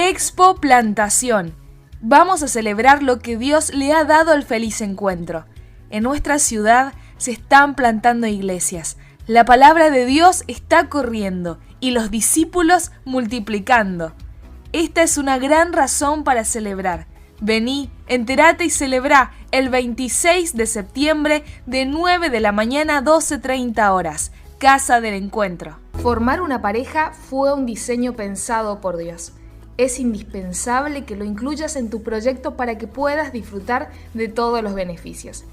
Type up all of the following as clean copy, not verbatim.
Expo Plantación. Vamos a celebrar lo que Dios le ha dado al feliz encuentro. En nuestra ciudad se están plantando iglesias. La palabra de Dios está corriendo y los discípulos multiplicando. Esta es una gran razón para celebrar. Vení, entérate y celebrá el 26 de septiembre de 9 de la mañana a 12:30 horas. Casa del Encuentro. Formar una pareja fue un diseño pensado por Dios. Es indispensable que lo incluyas en tu proyecto para que puedas disfrutar de todos los beneficios.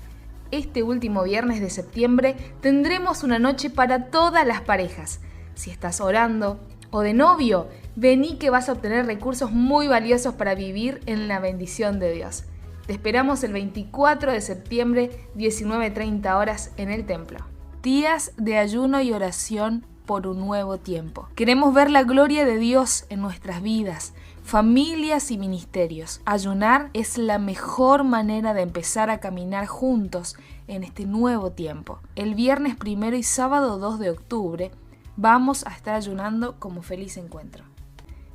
Este último viernes de septiembre tendremos una noche para todas las parejas. Si estás orando o de novio, vení que vas a obtener recursos muy valiosos para vivir en la bendición de Dios. Te esperamos el 24 de septiembre, 19:30 horas en el templo. Días de ayuno y oración por un nuevo tiempo. Queremos ver la gloria de Dios en nuestras vidas, familias y ministerios. Ayunar es la mejor manera de empezar a caminar juntos en este nuevo tiempo. El viernes 1 y sábado 2 de octubre vamos a estar ayunando como feliz encuentro.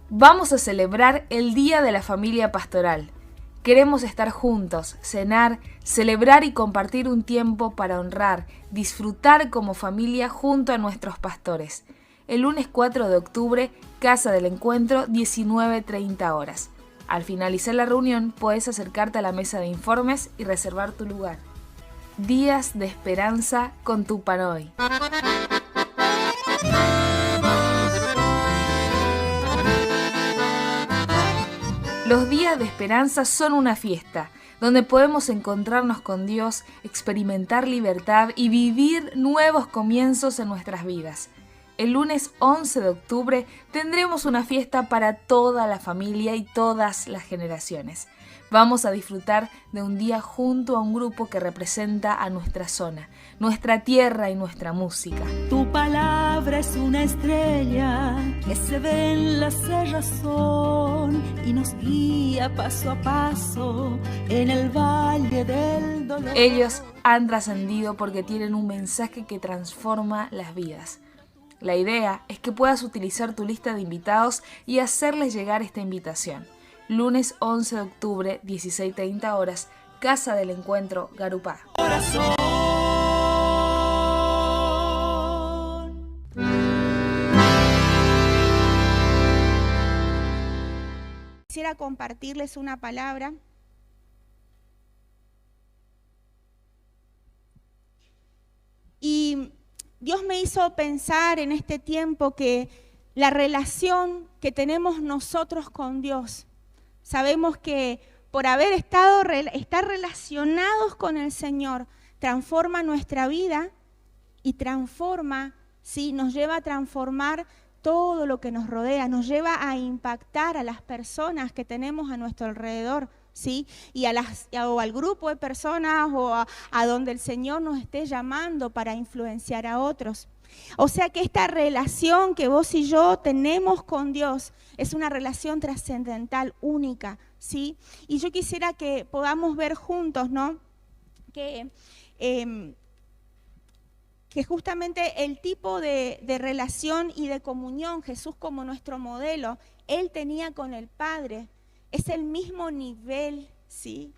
Vamos a celebrar el Día de la Familia Pastoral. Queremos estar juntos, cenar, celebrar y compartir un tiempo para honrar, disfrutar como familia junto a nuestros pastores. El lunes 4 de octubre, Casa del Encuentro, 19:30 horas. Al finalizar la reunión, puedes acercarte a la mesa de informes y reservar tu lugar. Días de esperanza con Tupanhoy. Los días de esperanza son una fiesta, donde podemos encontrarnos con Dios, experimentar libertad y vivir nuevos comienzos en nuestras vidas. El lunes 11 de octubre tendremos una fiesta para toda la familia y todas las generaciones. Vamos a disfrutar de un día junto a un grupo que representa a nuestra zona, nuestra tierra y nuestra música. Tu palabra es una estrella que se ve en la cerrazón y nos guía paso a paso en el valle del dolor. Ellos han trascendido porque tienen un mensaje que transforma las vidas. La idea es que puedas utilizar tu lista de invitados y hacerles llegar esta invitación. Lunes 11 de octubre, 16:30 horas, Casa del Encuentro, Garupá. Quisiera compartirles una palabra. Y Dios me hizo pensar en este tiempo que la relación que tenemos nosotros con Dios, sabemos que por estar relacionados con el Señor, transforma nuestra vida y nos lleva a transformar todo lo que nos rodea, nos lleva a impactar a las personas que tenemos a nuestro alrededor, ¿sí? Y o al grupo de personas o a donde el Señor nos esté llamando para influenciar a otros. O sea que esta relación que vos y yo tenemos con Dios es una relación trascendental, única, ¿sí? Y yo quisiera que podamos ver juntos, ¿no? Que justamente el tipo de relación y de comunión, Jesús como nuestro modelo, Él tenía con el Padre, es el mismo nivel, ¿sí?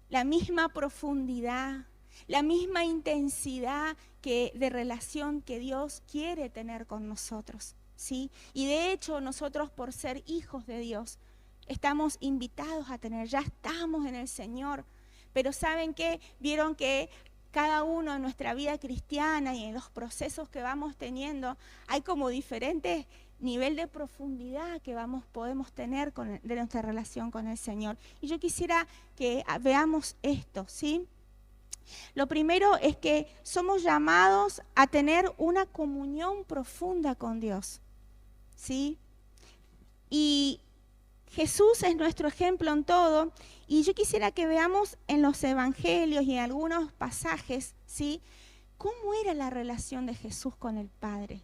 La misma profundidad, la misma intensidad de relación que Dios quiere tener con nosotros, ¿sí? Y de hecho nosotros, por ser hijos de Dios, estamos invitados a ya estamos en el Señor, pero ¿saben qué? Vieron que cada uno en nuestra vida cristiana y en los procesos que vamos teniendo, hay como diferentes nivel de profundidad que podemos tener de nuestra relación con el Señor. Y yo quisiera que veamos esto, ¿sí? Lo primero es que somos llamados a tener una comunión profunda con Dios, ¿sí? Y Jesús es nuestro ejemplo en todo, y yo quisiera que veamos en los evangelios y en algunos pasajes, ¿sí? ¿Cómo era la relación de Jesús con el Padre?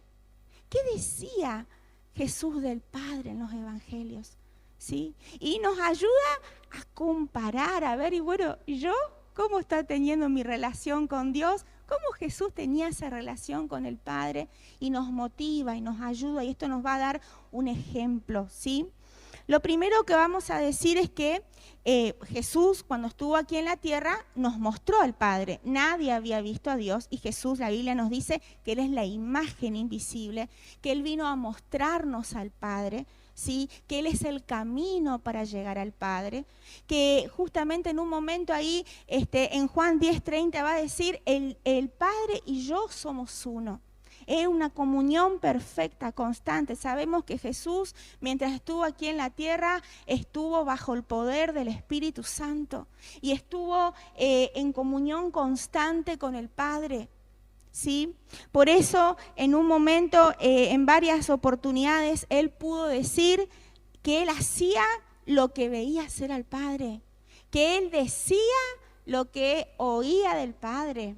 ¿Qué decía Jesús del Padre en los evangelios? ¿Sí? Y nos ayuda a comparar, a ver, y bueno, ¿yo cómo está teniendo mi relación con Dios? ¿Cómo Jesús tenía esa relación con el Padre? Y nos motiva y nos ayuda, y esto nos va a dar un ejemplo, ¿sí? Lo primero que vamos a decir es que Jesús, cuando estuvo aquí en la tierra, nos mostró al Padre. Nadie había visto a Dios y Jesús, la Biblia nos dice que Él es la imagen invisible, que Él vino a mostrarnos al Padre, ¿sí? Que Él es el camino para llegar al Padre, que justamente en un momento ahí, en Juan 10:30 va a decir, el Padre y yo somos uno. Es una comunión perfecta, constante. Sabemos que Jesús, mientras estuvo aquí en la tierra, estuvo bajo el poder del Espíritu Santo y estuvo en comunión constante con el Padre, ¿sí? Por eso, en un momento, en varias oportunidades, Él pudo decir que Él hacía lo que veía hacer al Padre, que Él decía lo que oía del Padre,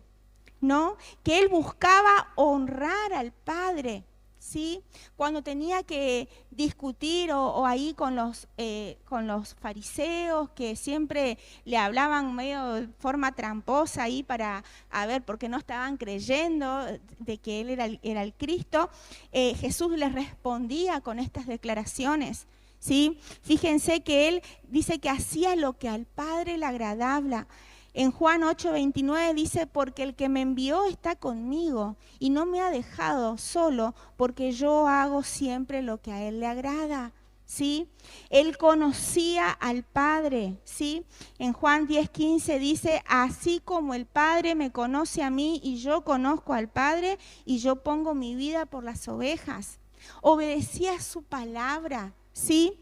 ¿no? Que Él buscaba honrar al Padre, ¿sí? Cuando tenía que discutir o ahí con los fariseos que siempre le hablaban medio de forma tramposa ahí para ver por qué no estaban creyendo de que Él era el Cristo, Jesús les respondía con estas declaraciones, ¿sí? Fíjense que Él dice que hacía lo que al Padre le agradaba. En Juan 8:29 dice, porque el que me envió está conmigo y no me ha dejado solo, porque yo hago siempre lo que a Él le agrada, ¿sí? Él conocía al Padre, ¿sí? En Juan 10:15 dice, así como el Padre me conoce a mí y yo conozco al Padre y yo pongo mi vida por las ovejas. Obedecía su palabra, ¿sí?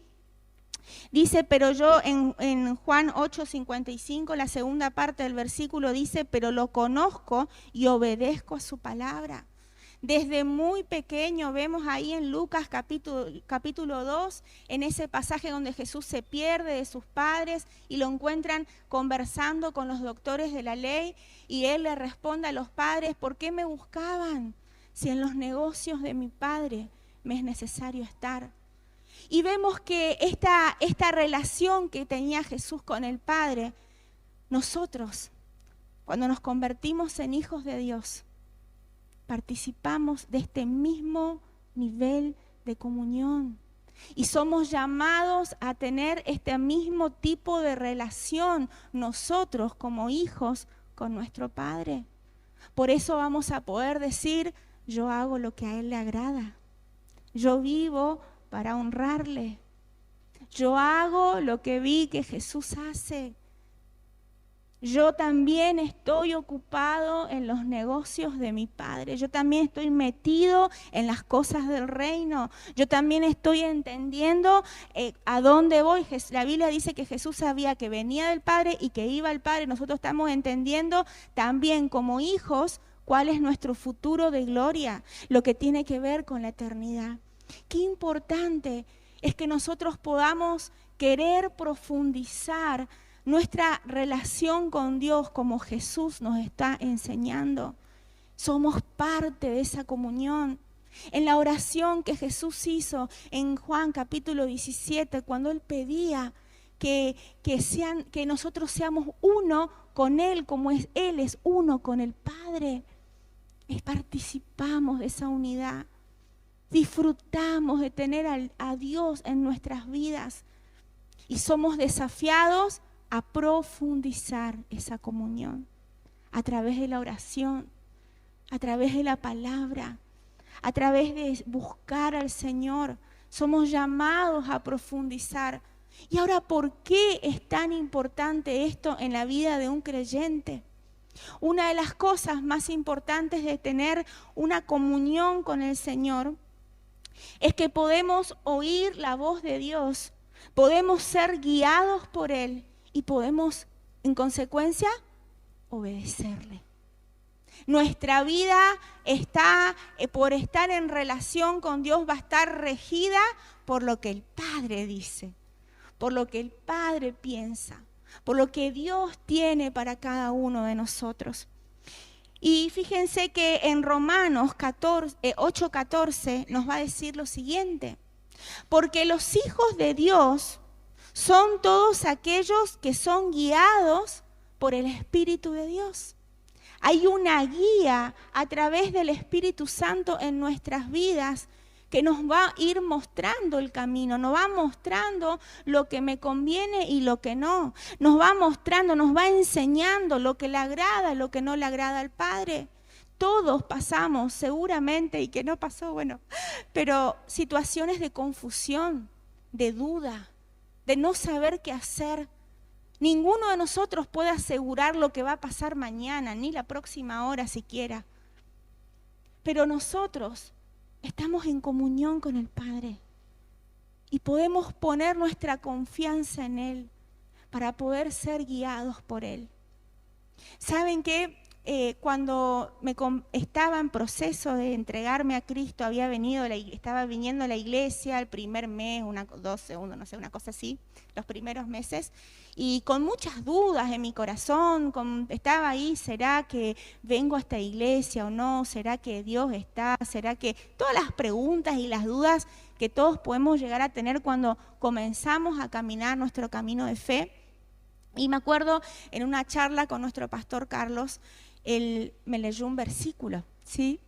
Dice, pero yo en Juan 8:55, la segunda parte del versículo dice, pero lo conozco y obedezco a su palabra. Desde muy pequeño vemos ahí en Lucas capítulo 2, en ese pasaje donde Jesús se pierde de sus padres y lo encuentran conversando con los doctores de la ley y Él le responde a los padres, ¿por qué me buscaban si en los negocios de mi Padre me es necesario estar? Y vemos que esta relación que tenía Jesús con el Padre, nosotros, cuando nos convertimos en hijos de Dios, participamos de este mismo nivel de comunión. Y somos llamados a tener este mismo tipo de relación nosotros como hijos con nuestro Padre. Por eso vamos a poder decir, yo hago lo que a Él le agrada. Yo vivo para honrarle. Yo hago lo que vi que Jesús hace. Yo también estoy ocupado en los negocios de mi Padre. Yo también estoy metido en las cosas del reino. Yo también estoy entendiendo a dónde voy. La Biblia dice que Jesús sabía que venía del Padre y que iba al Padre. Nosotros estamos entendiendo también como hijos cuál es nuestro futuro de gloria, lo que tiene que ver con la eternidad. Qué importante es que nosotros podamos querer profundizar nuestra relación con Dios como Jesús nos está enseñando. Somos parte de esa comunión. En la oración que Jesús hizo en Juan capítulo 17, cuando Él pedía que nosotros seamos uno con Él, como Él es uno con el Padre, participamos de esa unidad. Disfrutamos de tener a Dios en nuestras vidas y somos desafiados a profundizar esa comunión a través de la oración, a través de la palabra, a través de buscar al Señor. Somos llamados a profundizar. Y ahora, ¿por qué es tan importante esto en la vida de un creyente? Una de las cosas más importantes de tener una comunión con el Señor es que podemos oír la voz de Dios, podemos ser guiados por Él y podemos, en consecuencia, obedecerle. Nuestra vida está, por estar en relación con Dios, va a estar regida por lo que el Padre dice, por lo que el Padre piensa, por lo que Dios tiene para cada uno de nosotros. Y fíjense que en Romanos 8:14 nos va a decir lo siguiente: porque los hijos de Dios son todos aquellos que son guiados por el Espíritu de Dios. Hay una guía a través del Espíritu Santo en nuestras vidas que nos va a ir mostrando el camino, nos va mostrando lo que me conviene y lo que no. Nos va mostrando, nos va enseñando lo que le agrada, lo que no le agrada al Padre. Todos pasamos seguramente, y que no pasó, bueno, pero situaciones de confusión, de duda, de no saber qué hacer. Ninguno de nosotros puede asegurar lo que va a pasar mañana, ni la próxima hora siquiera. Pero nosotros estamos en comunión con el Padre y podemos poner nuestra confianza en Él para poder ser guiados por Él. ¿Saben qué? Cuando estaba en proceso de entregarme a Cristo, estaba viniendo a la iglesia el primer mes, 2 segundos, no sé, una cosa así, los primeros meses, y con muchas dudas en mi corazón, estaba ahí, ¿será que vengo a esta iglesia o no? ¿Será que Dios está? ¿Será que? Todas las preguntas y las dudas que todos podemos llegar a tener cuando comenzamos a caminar nuestro camino de fe. Y me acuerdo en una charla con nuestro pastor Carlos, él me leyó un versículo, ¿sí?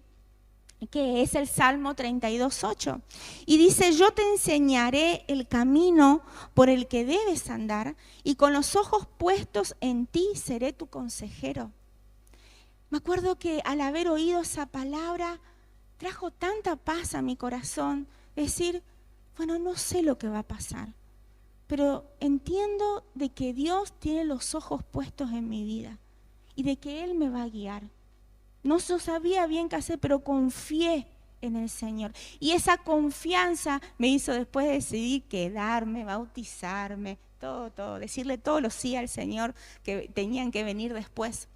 Que es el Salmo 32:8. Y dice, yo te enseñaré el camino por el que debes andar, y con los ojos puestos en ti seré tu consejero. Me acuerdo que al haber oído esa palabra, trajo tanta paz a mi corazón, decir, bueno, no sé lo que va a pasar, pero entiendo de que Dios tiene los ojos puestos en mi vida y de que Él me va a guiar. No sabía bien qué hacer, pero confié en el Señor. Y esa confianza me hizo después decidir quedarme, bautizarme, todo, decirle todos los sí al Señor que tenían que venir después.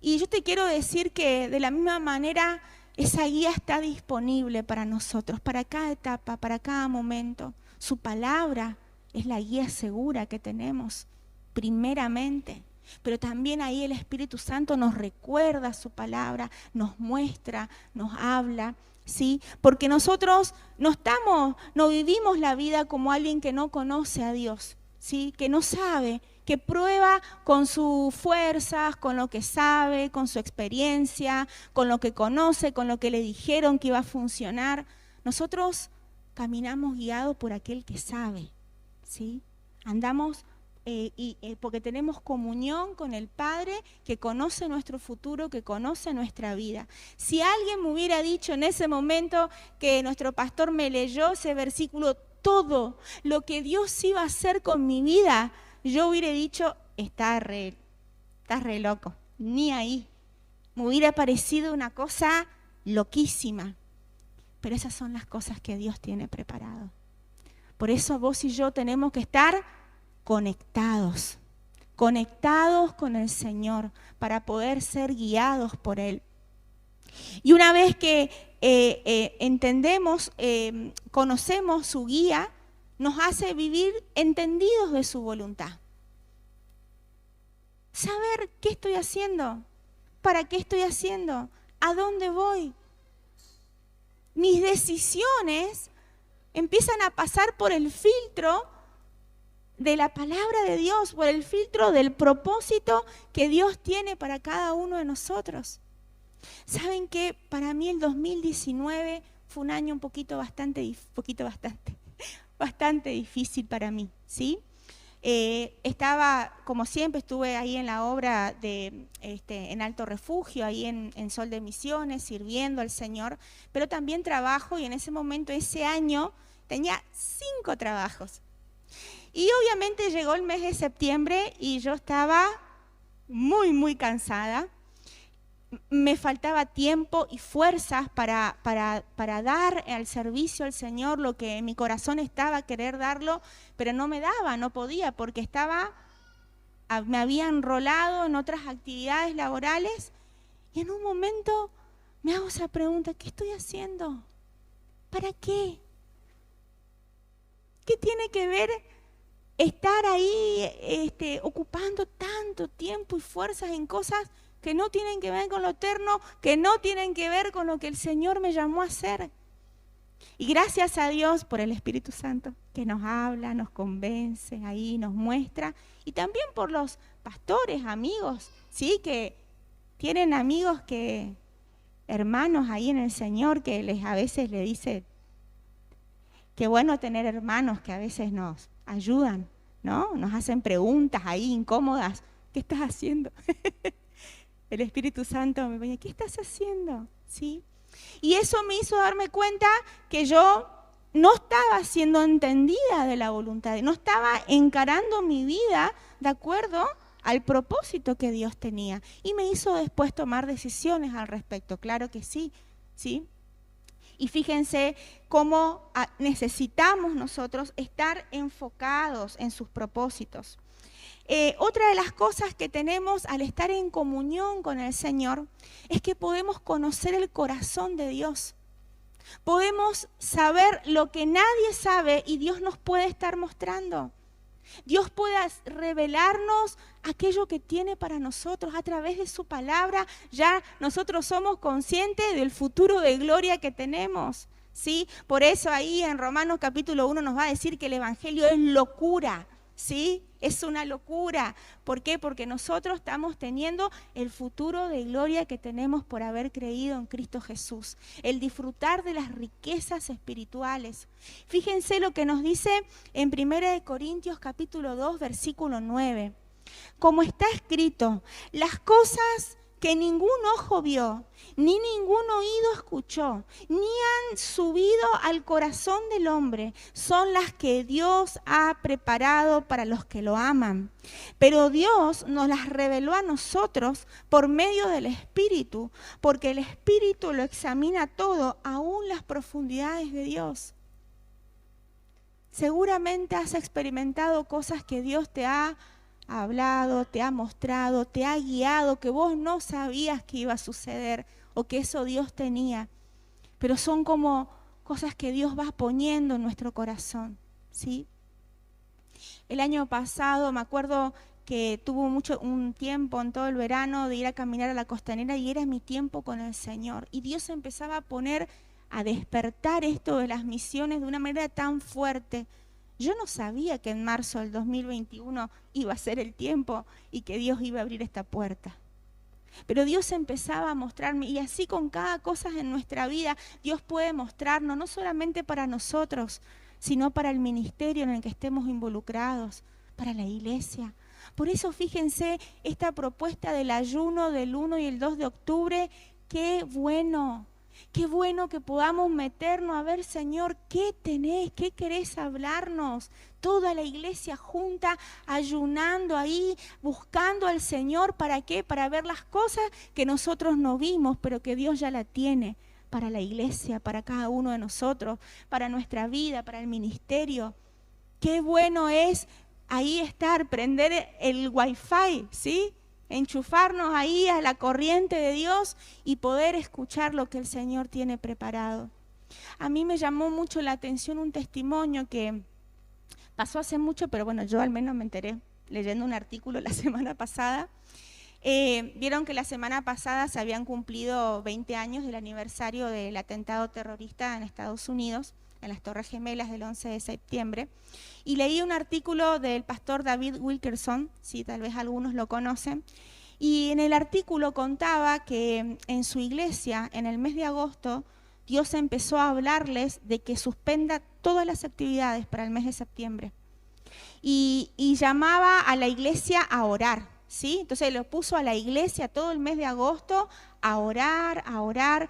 Y yo te quiero decir que de la misma manera esa guía está disponible para nosotros, para cada etapa, para cada momento. Su palabra es la guía segura que tenemos, primeramente. Pero también ahí el Espíritu Santo nos recuerda su palabra, nos muestra, nos habla, ¿sí? Porque nosotros no vivimos la vida como alguien que no conoce a Dios, ¿sí? Que no sabe, que prueba con sus fuerzas, con lo que sabe, con su experiencia, con lo que conoce, con lo que le dijeron que iba a funcionar. Nosotros caminamos guiados por aquel que sabe, ¿sí? Andamos porque tenemos comunión con el Padre que conoce nuestro futuro, que conoce nuestra vida. Si alguien me hubiera dicho en ese momento que nuestro pastor me leyó ese versículo, todo lo que Dios iba a hacer con mi vida, yo hubiera dicho, estás re loco, ni ahí. Me hubiera parecido una cosa loquísima. Pero esas son las cosas que Dios tiene preparado. Por eso vos y yo tenemos que estar conectados con el Señor para poder ser guiados por Él. Y una vez que entendemos, conocemos su guía, nos hace vivir entendidos de su voluntad. Saber qué estoy haciendo, para qué estoy haciendo, a dónde voy. Mis decisiones empiezan a pasar por el filtro de la palabra de Dios, por el filtro del propósito que Dios tiene para cada uno de nosotros. ¿Saben qué? Para mí el 2019 fue un año bastante difícil para mí, ¿sí? Como siempre, estuve ahí en la obra en Alto Refugio, ahí en Sol de Misiones, sirviendo al Señor, pero también trabajo, y en ese momento, ese año, tenía 5 trabajos. Y obviamente llegó el mes de septiembre y yo estaba muy, muy cansada. Me faltaba tiempo y fuerzas para dar al servicio al Señor lo que en mi corazón estaba, querer darlo, pero no me daba, no podía, porque me había enrolado en otras actividades laborales. Y en un momento me hago esa pregunta, ¿qué estoy haciendo? ¿Para qué? ¿Qué tiene que ver estar ahí ocupando tanto tiempo y fuerzas en cosas que no tienen que ver con lo eterno, que no tienen que ver con lo que el Señor me llamó a hacer? Y gracias a Dios por el Espíritu Santo que nos habla, nos convence, ahí nos muestra, y también por los pastores, amigos, ¿sí? Que tienen amigos hermanos ahí en el Señor, que a veces le dice, Qué bueno tener hermanos que a veces nos ayudan, ¿no? Nos hacen preguntas ahí incómodas. ¿Qué estás haciendo? El Espíritu Santo me ponía, ¿qué estás haciendo? ¿Sí? Y eso me hizo darme cuenta que yo no estaba siendo entendida de la voluntad, no estaba encarando mi vida de acuerdo al propósito que Dios tenía. Y me hizo después tomar decisiones al respecto, claro que sí, ¿sí? Y fíjense cómo necesitamos nosotros estar enfocados en sus propósitos. Otra de las cosas que tenemos al estar en comunión con el Señor es que podemos conocer el corazón de Dios. Podemos saber lo que nadie sabe y Dios nos puede estar mostrando. Dios puede revelarnos aquello que tiene para nosotros a través de su palabra. Ya nosotros somos conscientes del futuro de gloria que tenemos, ¿sí? Por eso ahí en Romanos capítulo 1 nos va a decir que el evangelio es locura, ¿sí? Es una locura. ¿Por qué? Porque nosotros estamos teniendo el futuro de gloria que tenemos por haber creído en Cristo Jesús. El disfrutar de las riquezas espirituales. Fíjense lo que nos dice en 1 Corintios capítulo 2, versículo 9. Como está escrito, las cosas que ningún ojo vio, ni ningún oído escuchó, ni han subido al corazón del hombre, son las que Dios ha preparado para los que lo aman. Pero Dios nos las reveló a nosotros por medio del Espíritu, porque el Espíritu lo examina todo, aún las profundidades de Dios. Seguramente has experimentado cosas que Dios te ha hablado, te ha mostrado, te ha guiado, que vos no sabías que iba a suceder o que eso Dios tenía. Pero son como cosas que Dios va poniendo en nuestro corazón, ¿sí? El año pasado me acuerdo que tuve un tiempo en todo el verano de ir a caminar a la costanera y era mi tiempo con el Señor. Y Dios empezaba a despertar esto de las misiones de una manera tan fuerte. Yo no sabía que en marzo del 2021 iba a ser el tiempo y que Dios iba a abrir esta puerta. Pero Dios empezaba a mostrarme, y así con cada cosa en nuestra vida, Dios puede mostrarnos, no solamente para nosotros, sino para el ministerio en el que estemos involucrados, para la iglesia. Por eso fíjense esta propuesta del ayuno del 1 y el 2 de octubre, qué bueno que podamos meternos a ver, Señor, ¿qué tenés? ¿Qué querés hablarnos? Toda la iglesia junta, ayunando ahí, buscando al Señor. ¿Para qué? Para ver las cosas que nosotros no vimos, pero que Dios ya la tiene para la iglesia, para cada uno de nosotros, para nuestra vida, para el ministerio. Qué bueno es ahí estar, prender el wifi, ¿sí? Enchufarnos ahí a la corriente de Dios y poder escuchar lo que el Señor tiene preparado. A mí me llamó mucho la atención un testimonio que pasó hace mucho, pero bueno, yo al menos me enteré leyendo un artículo la semana pasada. Vieron que la semana pasada se habían cumplido 20 años del aniversario del atentado terrorista en Estados Unidos, en las Torres Gemelas del 11 de septiembre. Y leí un artículo del pastor David Wilkerson, si tal vez algunos lo conocen, y en el artículo contaba que en su iglesia, en el mes de agosto, Dios empezó a hablarles de que suspenda todas las actividades para el mes de septiembre. Y llamaba a la iglesia a orar, ¿sí? Entonces lo puso a la iglesia todo el mes de agosto a orar, a orar.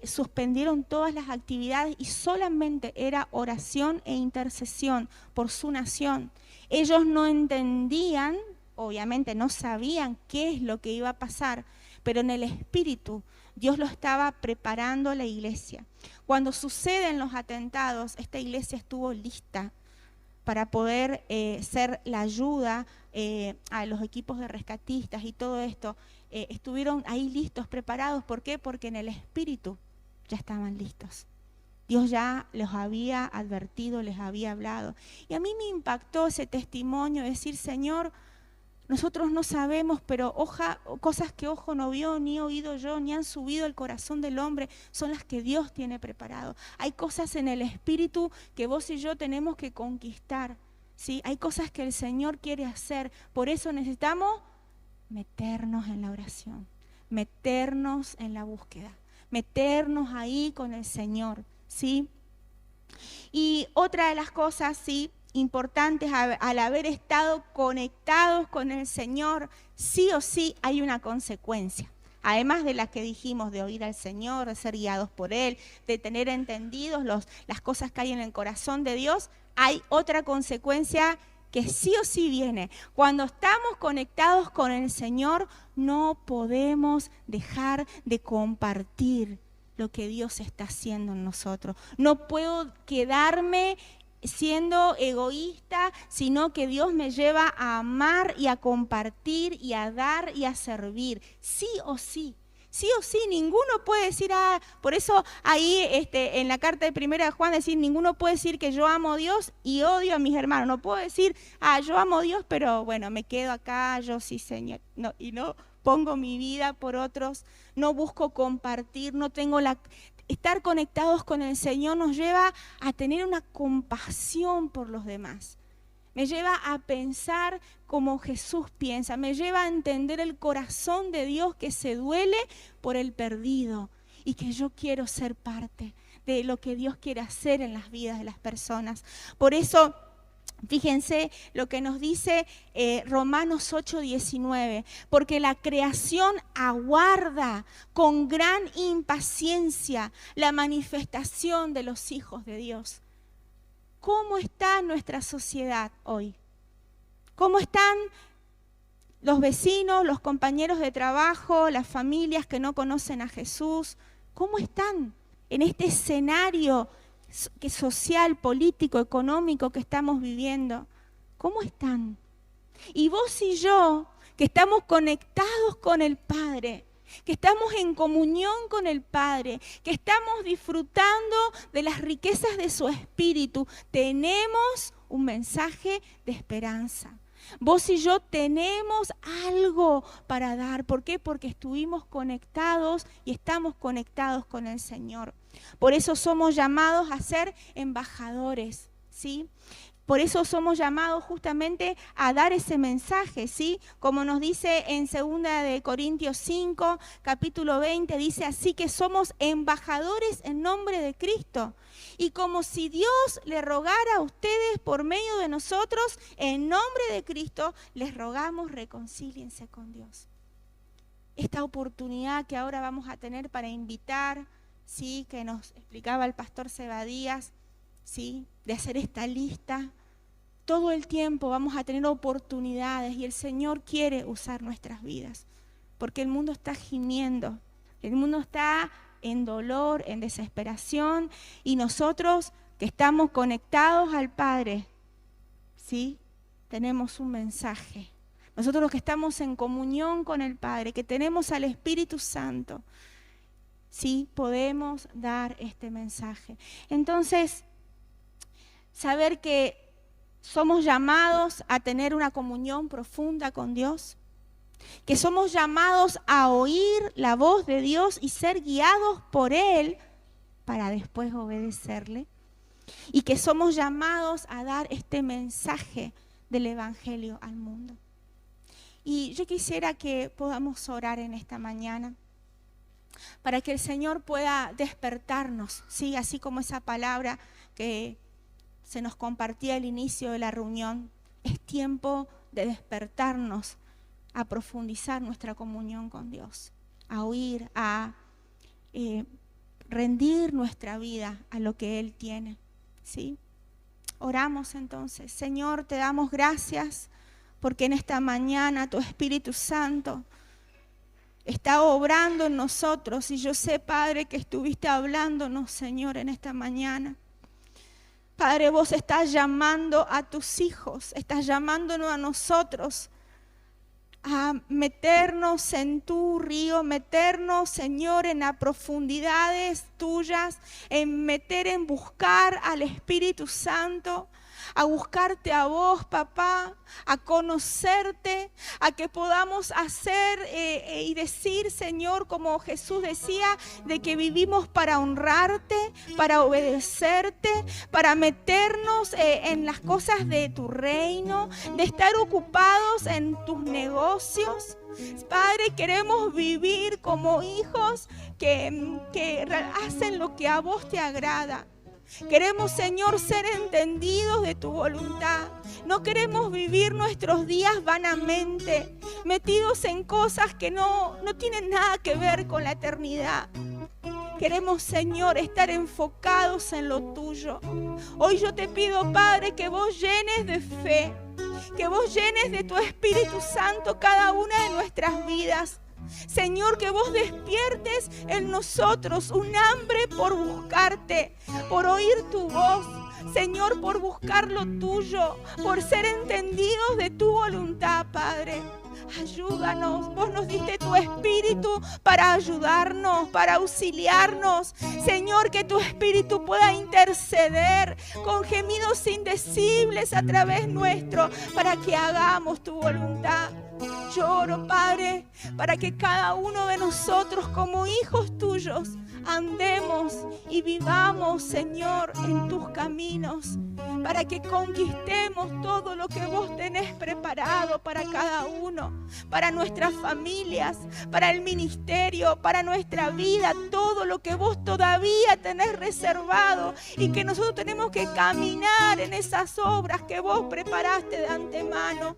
Suspendieron todas las actividades y solamente era oración e intercesión por su nación. Ellos no entendían, obviamente no sabían qué es lo que iba a pasar, pero en el espíritu Dios lo estaba preparando a la iglesia. Cuando suceden los atentados, esta iglesia estuvo lista para poder ser la ayuda a los equipos de rescatistas y todo esto. Estuvieron ahí listos, preparados. ¿Por qué? Porque en el espíritu ya estaban listos. Dios ya los había advertido, les había hablado. Y a mí me impactó ese testimonio, decir, Señor, nosotros no sabemos, pero cosas que ojo no vio, ni oído yo, ni han subido al corazón del hombre, son las que Dios tiene preparado. Hay cosas en el espíritu que vos y yo tenemos que conquistar, ¿sí? Hay cosas que el Señor quiere hacer. Por eso necesitamos meternos en la oración, meternos en la búsqueda, meternos ahí con el Señor, ¿sí? Y Y otra de las cosas, sí, importantes al haber estado conectados con el Señor, sí o sí hay una consecuencia. Además de las que dijimos, de oír al Señor, de ser guiados por Él, de tener entendidos las cosas que hay en el corazón de Dios, hay otra consecuencia que sí o sí viene. Cuando estamos conectados con el Señor, no podemos dejar de compartir lo que Dios está haciendo en nosotros. No puedo quedarme siendo egoísta, sino que Dios me lleva a amar y a compartir y a dar y a servir. Sí o sí. Sí o sí, ninguno puede decir, por eso ahí en la carta de 1 de Juan decir, ninguno puede decir que yo amo a Dios y odio a mis hermanos. No puedo decir, yo amo a Dios, pero bueno, me quedo acá, yo sí, Señor. No, y no pongo mi vida por otros, no busco compartir, no tengo Estar conectados con el Señor nos lleva a tener una compasión por los demás. Me lleva a pensar como Jesús piensa, me lleva a entender el corazón de Dios que se duele por el perdido y que yo quiero ser parte de lo que Dios quiere hacer en las vidas de las personas. Por eso, fíjense lo que nos dice Romanos 8:19, porque la creación aguarda con gran impaciencia la manifestación de los hijos de Dios. ¿Cómo está nuestra sociedad hoy? ¿Cómo están los vecinos, los compañeros de trabajo, las familias que no conocen a Jesús? ¿Cómo están en este escenario social, político, económico que estamos viviendo? ¿Cómo están? Y vos y yo, que estamos conectados con el Padre, que estamos en comunión con el Padre, que estamos disfrutando de las riquezas de su Espíritu, tenemos un mensaje de esperanza. Vos y yo tenemos algo para dar. ¿Por qué? Porque estuvimos conectados y estamos conectados con el Señor. Por eso somos llamados a ser embajadores, ¿sí? Por eso somos llamados justamente a dar ese mensaje, ¿sí? Como nos dice en 2 de Corintios 5, capítulo 20, dice, así que somos embajadores en nombre de Cristo. Y como si Dios le rogara a ustedes por medio de nosotros, en nombre de Cristo, les rogamos reconcíliense con Dios. Esta oportunidad que ahora vamos a tener para invitar, ¿sí? Que nos explicaba el pastor Seba Díaz, ¿sí? De hacer esta lista. Todo el tiempo vamos a tener oportunidades y el Señor quiere usar nuestras vidas, porque el mundo está gimiendo, el mundo está en dolor, en desesperación, y nosotros que estamos conectados al Padre, ¿sí? Tenemos un mensaje. Nosotros los que estamos en comunión con el Padre, que tenemos al Espíritu Santo, ¿sí? Podemos dar este mensaje. Entonces, saber que somos llamados a tener una comunión profunda con Dios, que somos llamados a oír la voz de Dios y ser guiados por Él para después obedecerle, y que somos llamados a dar este mensaje del Evangelio al mundo. Y yo quisiera que podamos orar en esta mañana para que el Señor pueda despertarnos, ¿sí? Así como esa palabra que se nos compartía al inicio de la reunión. Es tiempo de despertarnos a profundizar nuestra comunión con Dios, a oír, a rendir nuestra vida a lo que Él tiene, ¿sí? Oramos entonces. Señor, te damos gracias porque en esta mañana tu Espíritu Santo está obrando en nosotros, y yo sé, Padre, que estuviste hablándonos, Señor, en esta mañana. Padre, vos estás llamando a tus hijos, estás llamándonos a nosotros a meternos en tu río, meternos, Señor, en las profundidades tuyas, en buscar al Espíritu Santo, a buscarte a vos, papá, a conocerte, a que podamos hacer y decir, Señor, como Jesús decía, de que vivimos para honrarte, para obedecerte, para meternos en las cosas de tu reino, de estar ocupados en tus negocios. Padre, queremos vivir como hijos que hacen lo que a vos te agrada. Queremos, Señor, ser entendidos de tu voluntad. No queremos vivir nuestros días vanamente, metidos en cosas que no tienen nada que ver con la eternidad. Queremos, Señor, estar enfocados en lo tuyo. Hoy yo te pido, Padre, que vos llenes de fe, que vos llenes de tu Espíritu Santo cada una de nuestras vidas. Señor, que vos despiertes en nosotros un hambre por buscarte, por oír tu voz. Señor, por buscar lo tuyo, por ser entendidos de tu voluntad, Padre. Ayúdanos, vos nos diste tu Espíritu para ayudarnos, para auxiliarnos. Señor, que tu Espíritu pueda interceder con gemidos indecibles a través nuestro para que hagamos tu voluntad. Yo oro, Padre, para que cada uno de nosotros como hijos tuyos andemos y vivamos, Señor, en tus caminos, para que conquistemos todo lo que vos tenés preparado para cada uno, para nuestras familias, para el ministerio, para nuestra vida, todo lo que vos todavía tenés reservado y que nosotros tenemos que caminar en esas obras que vos preparaste de antemano.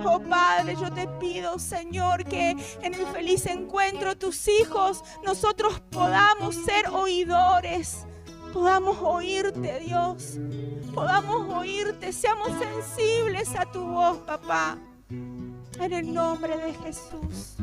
Oh Padre, yo te pido, Señor, que en el feliz encuentro tus hijos nosotros podamos ser oidores, podamos oírte, Dios, podamos oírte, seamos sensibles a tu voz, papá, en el nombre de Jesús.